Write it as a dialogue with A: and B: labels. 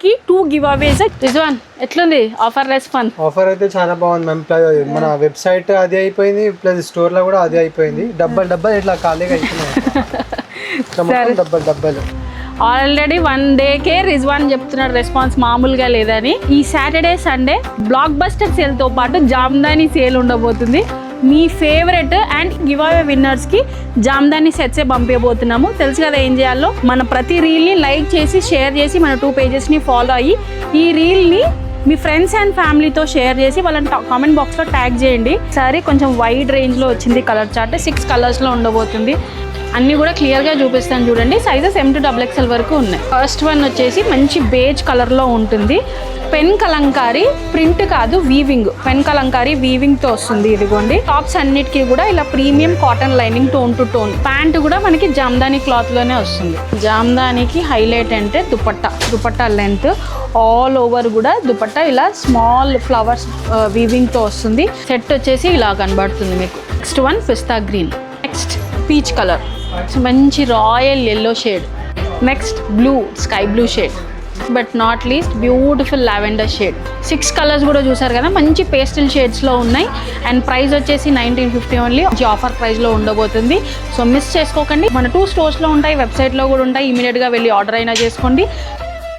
A: కి 2 గివ్ అవేస్. రిజ్వాన్ ఎట్లుంది offer response?
B: Offer అయితే చాలా బాగుంది మ్యామ్. మన వెబ్సైట్ అది అయిపోయింది, ప్లస్ స్టోర్ లో కూడా అది అయిపోయింది. డబ్బలు ఇట్లా ఖాళీగా అయిపోయినాయి. డబ్బలు
A: ఆల్రెడీ 1 డేకే రిజ్వాన్ చెప్తున్నాడు రెస్పాన్స్ మామూలుగా లేదని. ఈ సాటర్డే సండే బ్లాక్ బస్టర్ సేల్తో పాటు జామ్దాని సేల్ ఉండబోతుంది. మీ ఫేవరెట్ అండ్ గివ్ అవే విన్నర్స్కి జామ్దాని సెట్సే పంపించబోతున్నాము. తెలుసు కదా ఏం చేయాలో. మన ప్రతి రీల్ని లైక్ చేసి షేర్ చేసి మన 2 పేజెస్ని ఫాలో అయ్యి ఈ రీల్ని మీ ఫ్రెండ్స్ అండ్ ఫ్యామిలీతో షేర్ చేసి వాళ్ళని కామెంట్ బాక్స్లో ట్యాగ్ చేయండి. సరే కొంచెం వైడ్ రేంజ్లో వచ్చింది కలర్ చార్ట్. 6 కలర్స్లో ఉండబోతుంది. అన్నీ కూడా క్లియర్గా చూపిస్తాను చూడండి. సైజెస్ M to XXL వరకు ఉన్నాయి. ఫస్ట్ వన్ వచ్చేసి మంచి బేజ్ కలర్లో ఉంటుంది. పెన్ కలంకారీ ప్రింట్ కాదు, వీవింగ్. పెన్ కలంకారీ వీవింగ్తో వస్తుంది. ఇదిగోండి టాప్స్ అన్నిటికీ కూడా ఇలా premium cotton lining tone to tone. Pant కూడా మనకి జామ్దాని క్లాత్లోనే వస్తుంది. జామ్దానికి హైలైట్ అంటే దుపట్టా లెంత్ ఆల్ ఓవర్ కూడా దుపట్టా ఇలా స్మాల్ ఫ్లవర్స్ వీవింగ్తో వస్తుంది. సెట్ వచ్చేసి ఇలా కనబడుతుంది మీకు. నెక్స్ట్ వన్ పిస్తా గ్రీన్, నెక్స్ట్ పీచ్ కలర్, మంచి royal yellow shade, next blue sky blue shade, but not least beautiful lavender shade. 6 colours కూడా చూసారు కదా, మంచి పేస్టల్ షేడ్స్లో ఉన్నాయి. అండ్ ప్రైస్ వచ్చేసి 1950 ఓన్లీ. మంచి ఆఫర్ ప్రైస్లో ఉండబోతుంది. సో మిస్ చేసుకోకండి. మన 2 స్టోర్స్లో ఉంటాయి, వెబ్సైట్లో కూడా ఉంటాయి. ఇమీడియట్గా వెళ్ళి ఆర్డర్ అయినా చేసుకోండి.